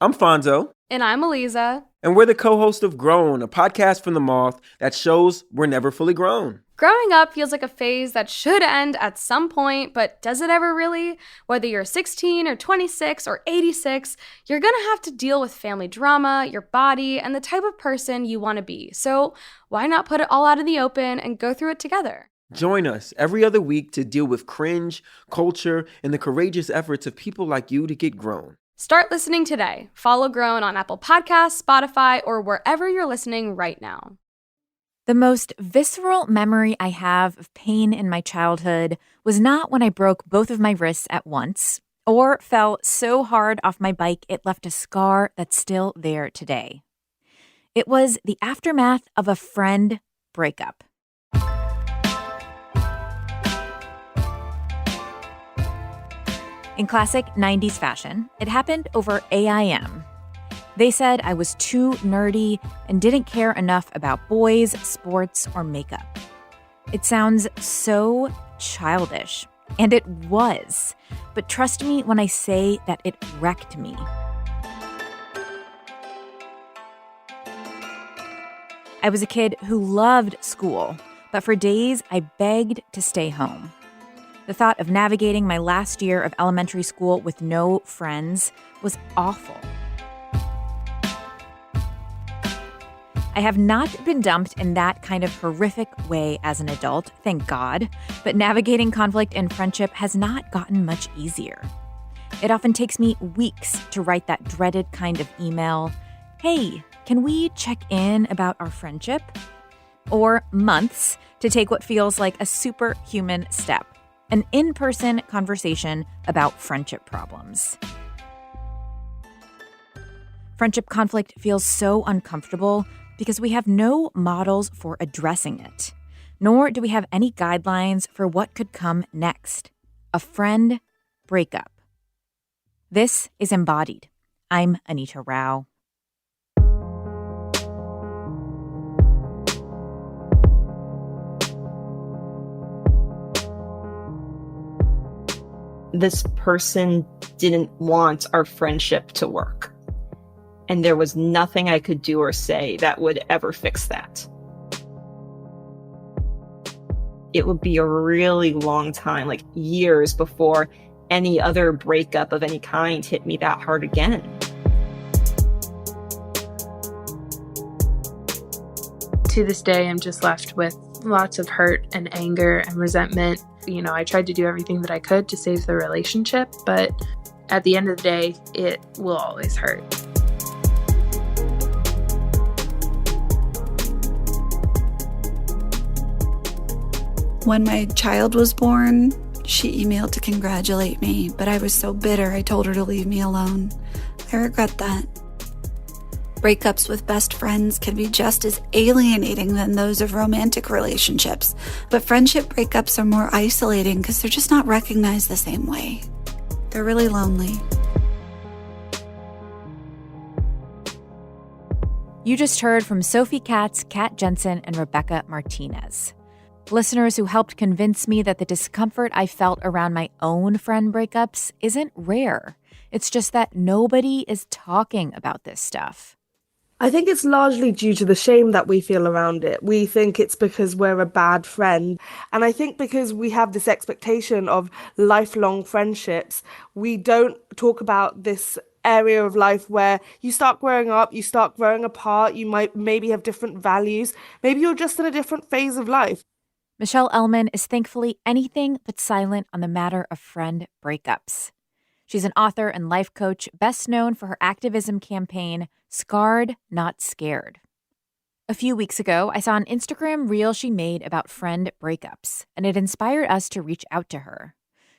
I'm Fonzo. And I'm Eliza. And we're the co-host of Grown, a podcast from the Moth that shows we're never fully grown. Growing up feels like a phase that should end at some point, but does it ever really? Whether you're 16 or 26 or 86, you're gonna have to deal with family drama, your body, and the type of person you want to be. So why not put it all out in the open and go through it together? Join us every other week to deal with cringe, culture, and the courageous efforts of people like you to get grown. Start listening today. Follow Grown on Apple Podcasts, Spotify, or wherever you're listening right now. The most visceral memory I have of pain in my childhood was not when I broke both of my wrists at once or fell so hard off my bike it left a scar that's still there today. It was the aftermath of a friend breakup. In classic 90s fashion, it happened over AIM. They said I was too nerdy and didn't care enough about boys, sports, or makeup. It sounds so childish, and it was. But trust me when I say that it wrecked me. I was a kid who loved school, but for days I begged to stay home. The thought of navigating my last year of elementary school with no friends was awful. I have not been dumped in that kind of horrific way as an adult, thank God, but navigating conflict in friendship has not gotten much easier. It often takes me weeks to write that dreaded kind of email, "Hey, can we check in about our friendship?" Or months to take what feels like a superhuman step. An in-person conversation about friendship problems. Friendship conflict feels so uncomfortable because we have no models for addressing it, nor do we have any guidelines for what could come next. A friend breakup. This is Embodied. I'm Anita Rao. This person didn't want our friendship to work. And there was nothing I could do or say that would ever fix that. It would be a really long time, like years, before any other breakup of any kind hit me that hard again. To this day, I'm just left with lots of hurt and anger and resentment. You know, I tried to do everything that I could to save the relationship, but at the end of the day, it will always hurt. When my child was born, she emailed to congratulate me, but I was so bitter I told her to leave me alone. I regret that. Breakups with best friends can be just as alienating than those of romantic relationships, but friendship breakups are more isolating because they're just not recognized the same way. They're really lonely. You just heard from Sophie Katz, Kat Jensen, and Rebecca Martinez. Listeners who helped convince me that the discomfort I felt around my own friend breakups isn't rare. It's just that nobody is talking about this stuff. I think it's largely due to the shame that we feel around it. We think it's because we're a bad friend. And I think because we have this expectation of lifelong friendships, we don't talk about this area of life where you start growing up, you start growing apart, you might maybe have different values. Maybe you're just in a different phase of life. Michelle Elman is thankfully anything but silent on the matter of friend breakups. She's an author and life coach, best known for her activism campaign, Scarred, Not Scared. A few weeks ago, I saw an Instagram reel she made about friend breakups, and it inspired us to reach out to her.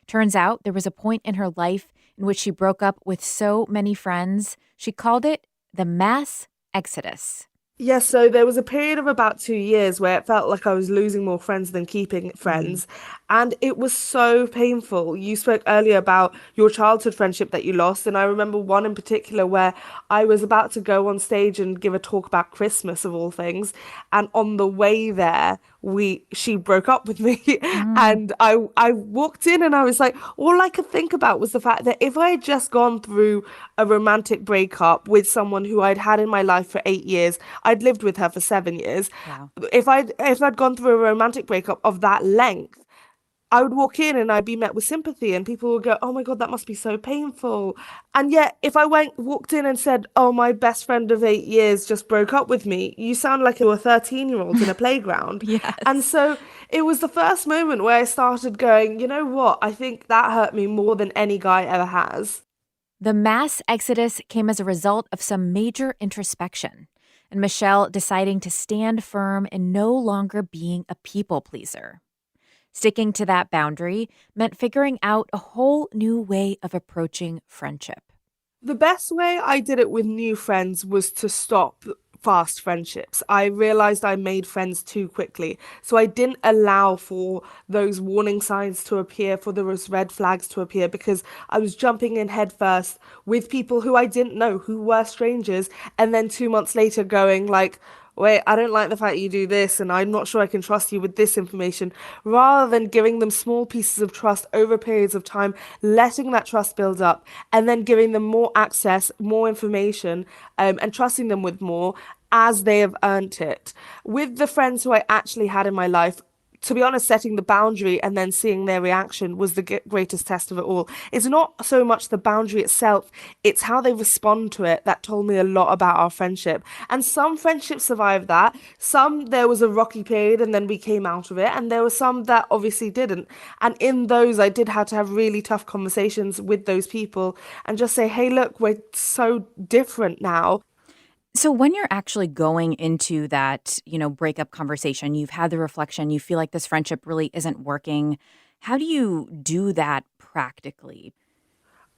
Turns out there was a point in her life in which she broke up with so many friends, she called it the mass exodus. Yes, so there was a period of about 2 years where it felt like I was losing more friends than keeping friends. And it was so painful. You spoke earlier about your childhood friendship that you lost. And I remember one in particular where I was about to go on stage and give a talk about Christmas of all things. And on the way there, she broke up with me. And I walked in and I was like, all I could think about was the fact that if I had just gone through a romantic breakup with someone who I'd had in my life for 8 years, I'd lived with her for 7 years. Wow. If I'd gone through a romantic breakup of that length, I would walk in and I'd be met with sympathy, and people would go, "Oh my God, that must be so painful." And yet, if I walked in and said, "Oh, my best friend of 8 years just broke up with me," you sound like a 13-year-old in a playground. Yes. And so it was the first moment where I started going, you know what? I think that hurt me more than any guy ever has. The mass exodus came as a result of some major introspection, and Michelle deciding to stand firm in no longer being a people pleaser. Sticking to that boundary meant figuring out a whole new way of approaching friendship. The best way I did it with new friends was to stop fast friendships. I realized I made friends too quickly. So I didn't allow for those warning signs to appear, for those red flags to appear, because I was jumping in headfirst with people who I didn't know, who were strangers, and then 2 months later going like, wait, I don't like the fact you do this, and I'm not sure I can trust you with this information, rather than giving them small pieces of trust over periods of time, letting that trust build up, and then giving them more access, more information, and trusting them with more as they have earned it. With the friends who I actually had in my life, to be honest, setting the boundary and then seeing their reaction was the greatest test of it all. It's not so much the boundary itself, it's how they respond to it that told me a lot about our friendship. And some friendships survived that. Some, there was a rocky period and then we came out of it. And there were some that obviously didn't. And in those, I did have to have really tough conversations with those people and just say, hey, look, we're so different now. So when you're actually going into that, breakup conversation, you've had the reflection, you feel like this friendship really isn't working. How do you do that practically?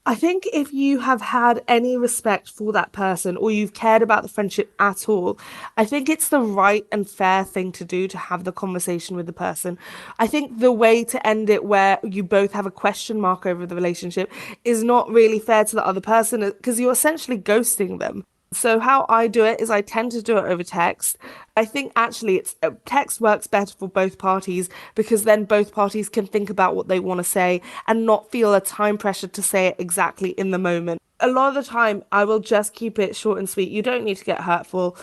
I think if you have had any respect for that person or you've cared about the friendship at all, I think it's the right and fair thing to do to have the conversation with the person. I think the way to end it where you both have a question mark over the relationship is not really fair to the other person because you're essentially ghosting them. So how I do it is I tend to do it over text. I think actually text works better for both parties because then both parties can think about what they want to say and not feel a time pressure to say it exactly in the moment. A lot of the time, I will just keep it short and sweet. You don't need to get hurtful.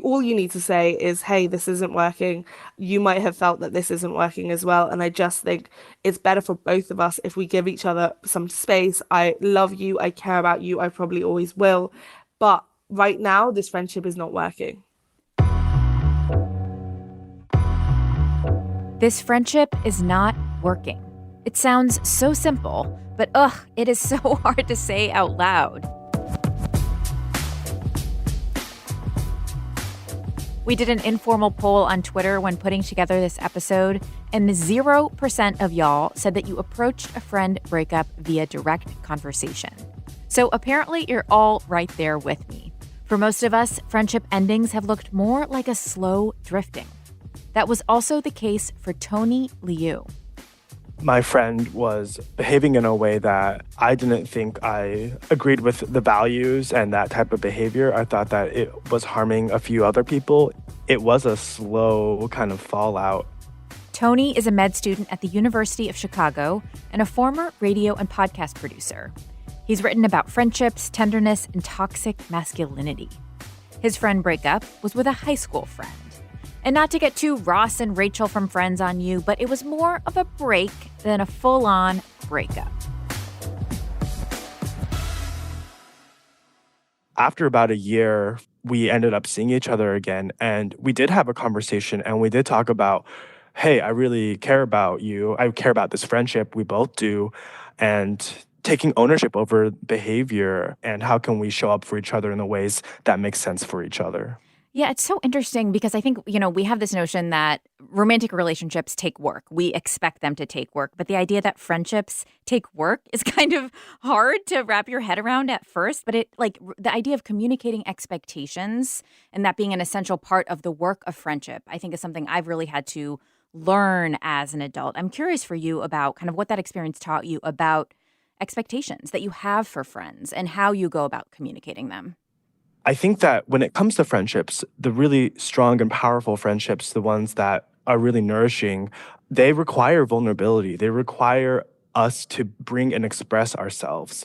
All you need to say is, hey, this isn't working. You might have felt that this isn't working as well. And I just think it's better for both of us if we give each other some space. I love you. I care about you. I probably always will. But right now, this friendship is not working. This friendship is not working. It sounds so simple, but it is so hard to say out loud. We did an informal poll on Twitter when putting together this episode, and 0% of y'all said that you approached a friend breakup via direct conversation. So apparently you're all right there with me. For most of us, friendship endings have looked more like a slow drifting. That was also the case for Tony Liu. My friend was behaving in a way that I didn't think I agreed with the values and that type of behavior. I thought that it was harming a few other people. It was a slow kind of fallout. Tony is a med student at the University of Chicago and a former radio and podcast producer. He's written about friendships, tenderness, and toxic masculinity. His friend breakup was with a high school friend. And not to get too Ross and Rachel from Friends on you, but it was more of a break than a full-on breakup. After about a year, we ended up seeing each other again, and we did have a conversation, and we did talk about, hey, I really care about you. I care about this friendship. We both do. And taking ownership over behavior and how can we show up for each other in the ways that make sense for each other. Yeah, it's so interesting because I think, we have this notion that romantic relationships take work. We expect them to take work. But the idea that friendships take work is kind of hard to wrap your head around at first. But the idea of communicating expectations and that being an essential part of the work of friendship, I think is something I've really had to learn as an adult. I'm curious for you about kind of what that experience taught you about expectations that you have for friends and how you go about communicating them. I think that when it comes to friendships, the really strong and powerful friendships, the ones that are really nourishing, they require vulnerability. They require us to bring and express ourselves.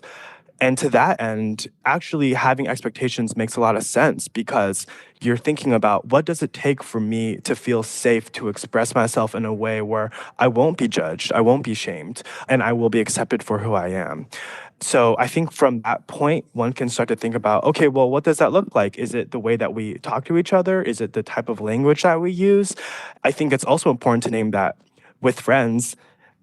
And to that end, actually having expectations makes a lot of sense because you're thinking about what does it take for me to feel safe to express myself in a way where I won't be judged, I won't be shamed, and I will be accepted for who I am. So I think from that point, one can start to think about, okay, well, what does that look like? Is it the way that we talk to each other? Is it the type of language that we use? I think it's also important to name that with friends,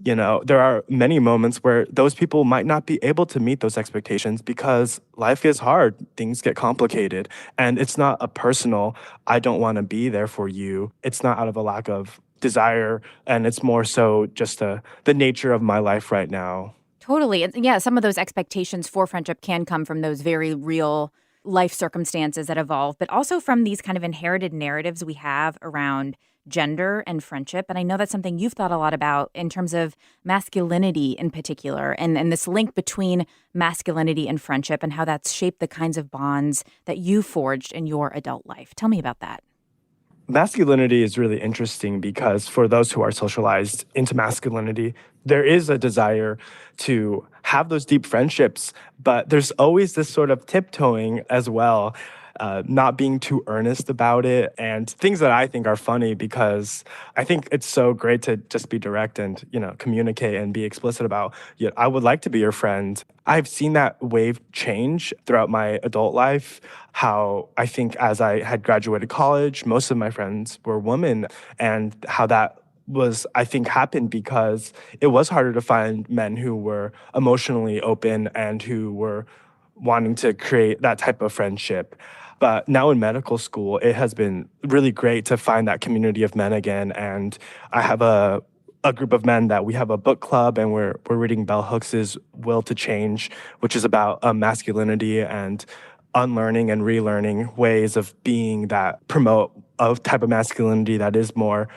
there are many moments where those people might not be able to meet those expectations because life is hard, things get complicated, and it's not a personal, I don't want to be there for you. It's not out of a lack of desire, and it's more so just the nature of my life right now. Totally. And yeah, some of those expectations for friendship can come from those very real life circumstances that evolve, but also from these kind of inherited narratives we have around gender and friendship. And I know that's something you've thought a lot about in terms of masculinity in particular, and this link between masculinity and friendship and how that's shaped the kinds of bonds that you forged in your adult life. Tell me about that. Masculinity is really interesting because for those who are socialized into masculinity, there is a desire to have those deep friendships, but there's always this sort of tiptoeing as well, not being too earnest about it, and things that I think are funny because I think it's so great to just be direct and, communicate and be explicit about, I would like to be your friend. I've seen that wave change throughout my adult life, how I think as I had graduated college, most of my friends were women, and how that was, I think, happened because it was harder to find men who were emotionally open and who were wanting to create that type of friendship. But now in medical school, it has been really great to find that community of men again. And I have a group of men that we have a book club, and we're reading Bell Hooks's Will to Change, which is about masculinity and unlearning and relearning ways of being that promote a type of masculinity that is more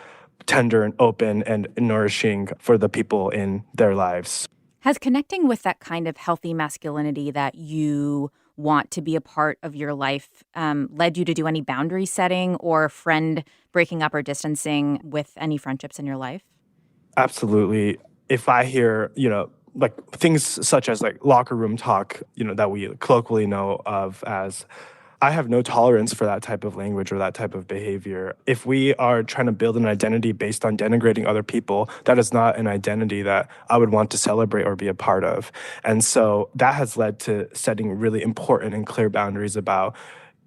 tender and open and nourishing for the people in their lives. Has connecting with that kind of healthy masculinity that you want to be a part of your life led you to do any boundary setting or friend breaking up or distancing with any friendships in your life? Absolutely. If I hear, like things such as like locker room talk, that we colloquially know of as, I have no tolerance for that type of language or that type of behavior. If we are trying to build an identity based on denigrating other people, that is not an identity that I would want to celebrate or be a part of. And so that has led to setting really important and clear boundaries about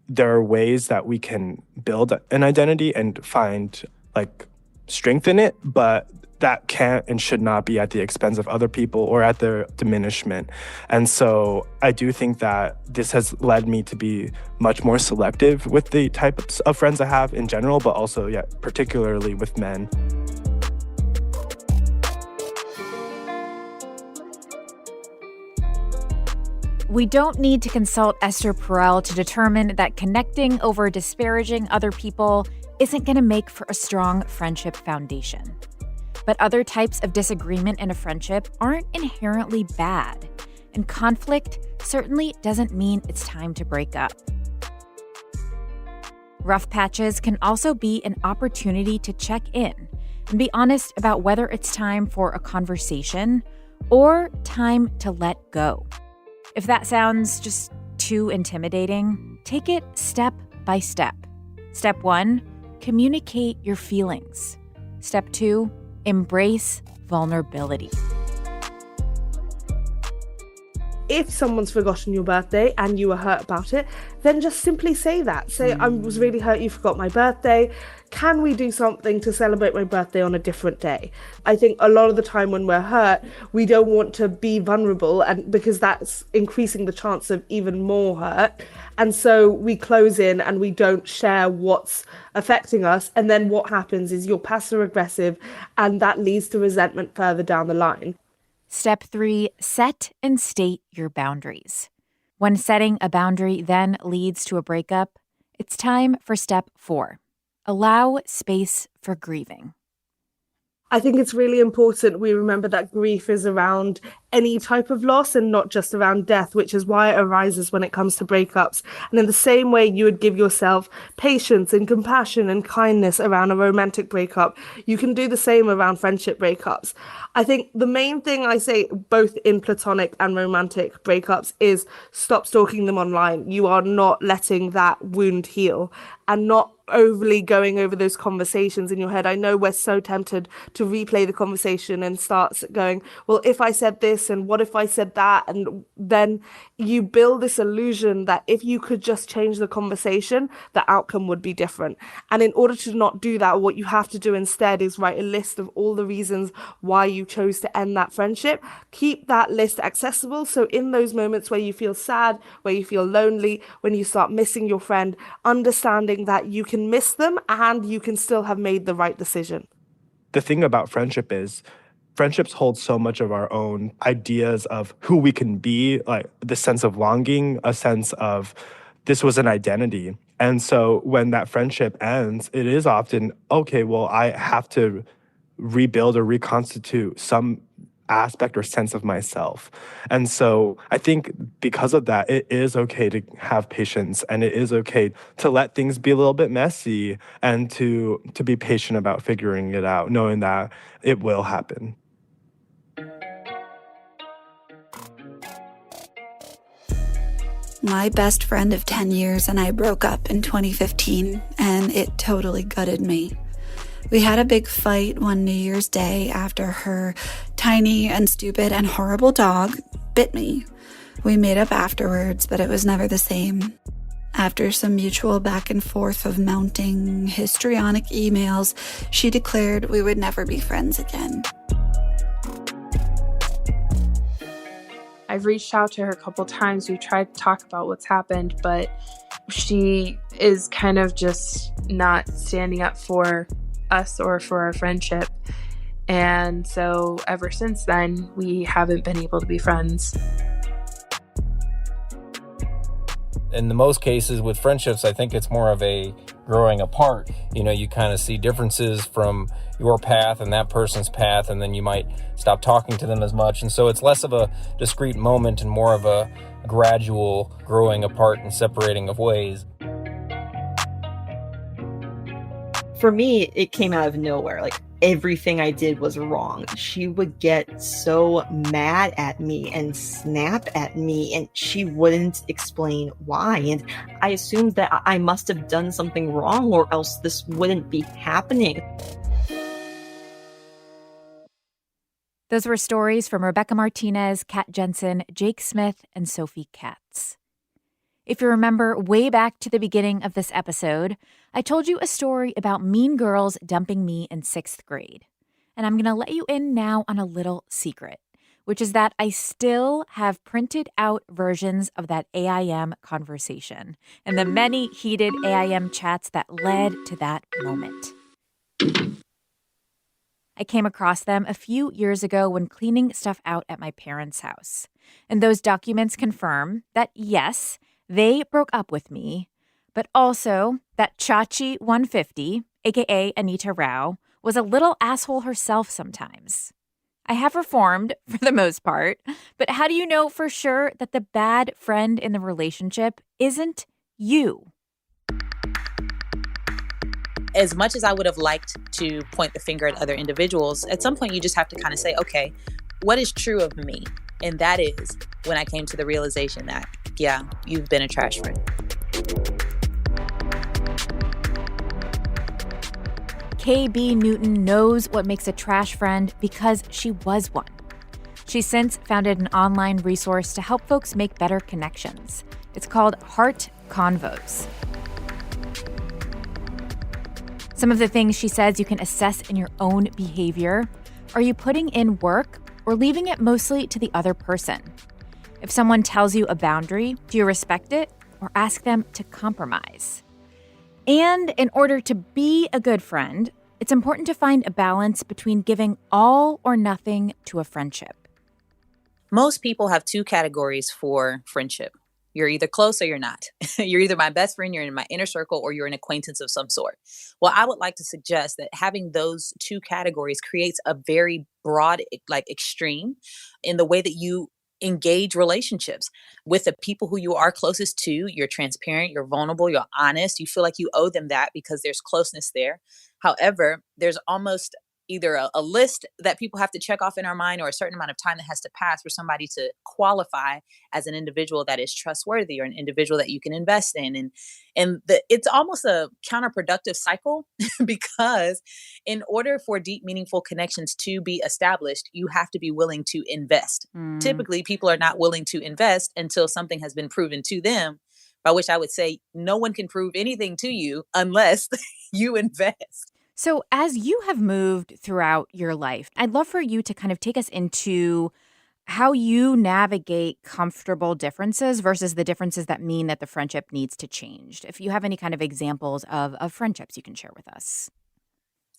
there are ways that we can build an identity and find like strength in it, but that can't and should not be at the expense of other people or at their diminishment. And so I do think that this has led me to be much more selective with the types of friends I have in general, but also, particularly with men. We don't need to consult Esther Perel to determine that connecting over disparaging other people isn't going to make for a strong friendship foundation. But other types of disagreement in a friendship aren't inherently bad, and conflict certainly doesn't mean it's time to break up. Rough patches can also be an opportunity to check in and be honest about whether it's time for a conversation or time to let go. If that sounds just too intimidating, take it step by step. Step 1, communicate your feelings. Step 2, embrace vulnerability. If someone's forgotten your birthday and you were hurt about it, then just simply say that. Say, I was really hurt you forgot my birthday. Can we do something to celebrate my birthday on a different day? I think a lot of the time when we're hurt, we don't want to be vulnerable, and because that's increasing the chance of even more hurt. And so we close in and we don't share what's affecting us. And then what happens is you're passive aggressive, and that leads to resentment further down the line. Step 3, set and state your boundaries. When setting a boundary then leads to a breakup, it's time for step 4. Allow space for grieving. I think it's really important we remember that grief is around any type of loss and not just around death, which is why it arises when it comes to breakups. And in the same way you would give yourself patience and compassion and kindness around a romantic breakup, you can do the same around friendship breakups. I think the main thing I say, both in platonic and romantic breakups, is stop stalking them online. You are not letting that wound heal and not overly going over those conversations in your head. I know we're so tempted to replay the conversation and start going, well, if I said this and what if I said that? And then you build this illusion that if you could just change the conversation, the outcome would be different. And in order to not do that, what you have to do instead is write a list of all the reasons why you chose to end that friendship. Keep that list accessible. So in those moments where you feel sad, where you feel lonely, when you start missing your friend, understanding that you can miss them and you can still have made the right decision. The thing about friendship is friendships hold so much of our own ideas of who we can be, like the sense of longing, a sense of this was an identity. And so when that friendship ends, it is often, okay, well, I have to rebuild or reconstitute some aspect or sense of myself. And so I think because of that, it is okay to have patience, and it is okay to let things be a little bit messy, and to be patient about figuring it out, knowing that it will happen. My best friend of 10 years and I broke up in 2015, and it totally gutted me. We had a big fight one New Year's Day after her tiny and stupid and horrible dog bit me. We made up afterwards, but it was never the same. After some mutual back and forth of mounting histrionic emails, she declared we would never be friends again. I've reached out to her a couple times. We've tried to talk about what's happened, but she is kind of just not standing up for us or for our friendship. And so ever since then, we haven't been able to be friends. In the most cases with friendships, I think it's more of a growing apart. You know, you kind of see differences from your path and that person's path, and then you might stop talking to them as much. And so it's less of a discrete moment and more of a gradual growing apart and separating of ways. For me, it came out of nowhere. Like, everything I did was wrong. She would get so mad at me and snap at me, and she wouldn't explain why. And I assumed that I must have done something wrong, or else this wouldn't be happening. Those were stories from Rebecca Martinez, Kat Jensen, Jake Smith, and Sophie Katz. If you remember way back to the beginning of this episode, I told you a story about mean girls dumping me in 6th grade. And I'm going to let you in now on a little secret, which is that I still have printed out versions of that AIM conversation and the many heated AIM chats that led to that moment. I came across them a few years ago when cleaning stuff out at my parents' house. And those documents confirm that, yes, they broke up with me, but also that Chachi 150, aka Anita Rao, was a little asshole herself sometimes. I have reformed for the most part, but how do you know for sure that the bad friend in the relationship isn't you? As much as I would have liked to point the finger at other individuals, at some point you just have to kind of say, okay, what is true of me? And that is when I came to the realization that, yeah, you've been a trash friend. KB Newton knows what makes a trash friend because she was one. She's since founded an online resource to help folks make better connections. It's called Heart Convos. Some of the things she says you can assess in your own behavior. Are you putting in work or leaving it mostly to the other person? If someone tells you a boundary, do you respect it or ask them to compromise? And in order to be a good friend, it's important to find a balance between giving all or nothing to a friendship. Most people have two categories for friendship. You're either close or you're not. You're either my best friend, you're in my inner circle, or you're an acquaintance of some sort. Well, I would like to suggest that having those two categories creates a very broad, like extreme in the way that you engage relationships with the people who you are closest to. You're transparent, you're vulnerable, you're honest. You feel like you owe them that because there's closeness there. However, there's almost either a list that people have to check off in our mind or a certain amount of time that has to pass for somebody to qualify as an individual that is trustworthy or an individual that you can invest in. It's almost a counterproductive cycle because in order for deep, meaningful connections to be established, you have to be willing to invest. Typically, people are not willing to invest until something has been proven to them, by which I would say no one can prove anything to you unless you invest. So as you have moved throughout your life, I'd love for you to kind of take us into how you navigate comfortable differences versus the differences that mean that the friendship needs to change. If you have any kind of examples of friendships you can share with us.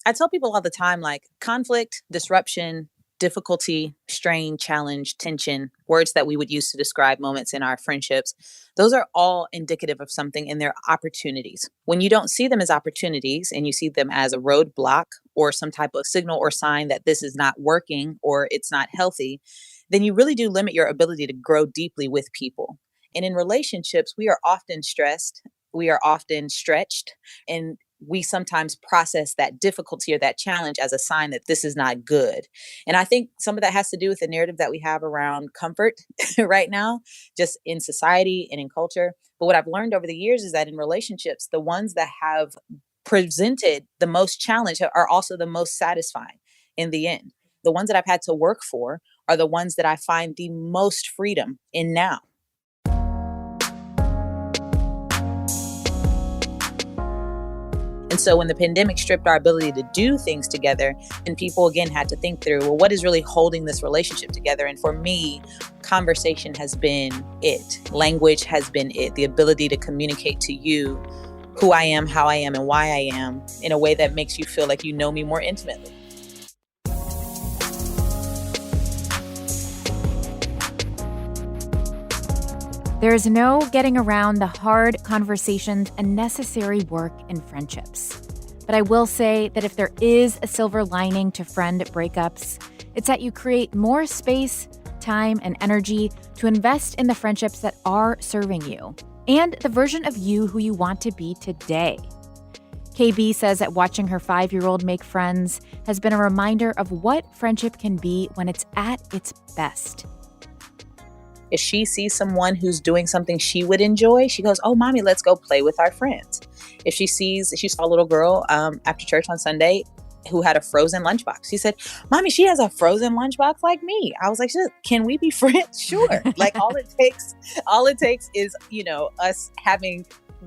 I tell people all the time, like conflict, disruption, difficulty, strain, challenge, tension, words that we would use to describe moments in our friendships. Those are all indicative of something, and they're opportunities. When you don't see them as opportunities and you see them as a roadblock or some type of signal or sign that this is not working or it's not healthy, then you really do limit your ability to grow deeply with people. And in relationships, we are often stressed, we are often stretched, and we sometimes process that difficulty or that challenge as a sign that this is not good. And I think some of that has to do with the narrative that we have around comfort right now, just in society and in culture. But what I've learned over the years is that in relationships, the ones that have presented the most challenge are also the most satisfying in the end. The ones that I've had to work for are the ones that I find the most freedom in now. And so when the pandemic stripped our ability to do things together, and people again had to think through, well, what is really holding this relationship together? And for me, conversation has been it. Language has been it. The ability to communicate to you who I am, how I am, and why I am in a way that makes you feel like you know me more intimately. There is no getting around the hard conversations and necessary work in friendships. But I will say that if there is a silver lining to friend breakups, it's that you create more space, time, and energy to invest in the friendships that are serving you and the version of you who you want to be today. KB says that watching her 5-year-old make friends has been a reminder of what friendship can be when it's at its best. If she sees someone who's doing something she would enjoy, she goes, "Oh, mommy, let's go play with our friends." If she saw a little girl after church on Sunday who had a frozen lunchbox. She said, "Mommy, she has a frozen lunchbox like me." I was like, "Can we be friends?" Sure. Like all it takes is, us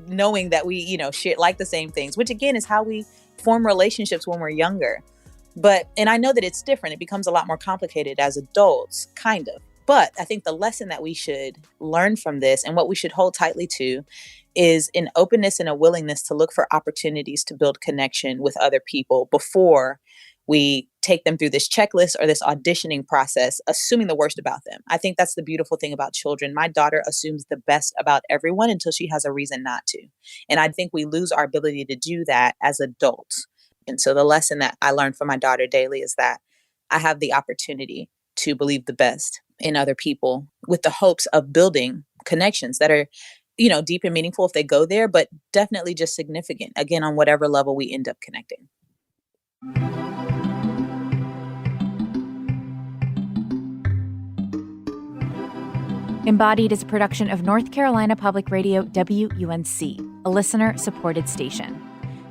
knowing that we, share like the same things, which again is how we form relationships when we're younger. And I know that it's different. It becomes a lot more complicated as adults, kind of. But I think the lesson that we should learn from this and what we should hold tightly to is an openness and a willingness to look for opportunities to build connection with other people before we take them through this checklist or this auditioning process, assuming the worst about them. I think that's the beautiful thing about children. My daughter assumes the best about everyone until she has a reason not to. And I think we lose our ability to do that as adults. And so the lesson that I learned from my daughter daily is that I have the opportunity to believe the best in other people with the hopes of building connections that are, deep and meaningful if they go there, but definitely just significant, again, on whatever level we end up connecting. Embodied is a production of North Carolina Public Radio WUNC, a listener-supported station.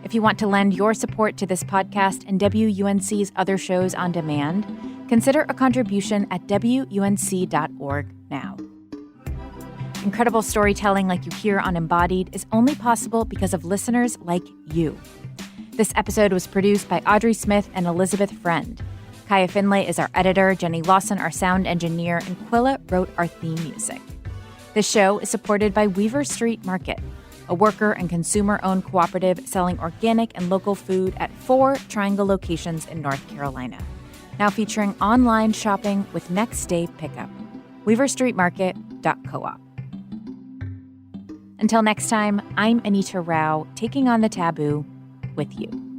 If you want to lend your support to this podcast and WUNC's other shows on demand, consider a contribution at WUNC.org now. Incredible storytelling like you hear on Embodied is only possible because of listeners like you. This episode was produced by Audrey Smith and Elizabeth Friend. Kaya Finlay is our editor, Jenny Lawson our sound engineer, and Quilla wrote our theme music. This show is supported by Weaver Street Market, a worker and consumer-owned cooperative selling organic and local food at 4 Triangle locations in North Carolina. Now featuring online shopping with next-day pickup. weaverstreetmarket.coop. Until next time, I'm Anita Rao, taking on the taboo with you.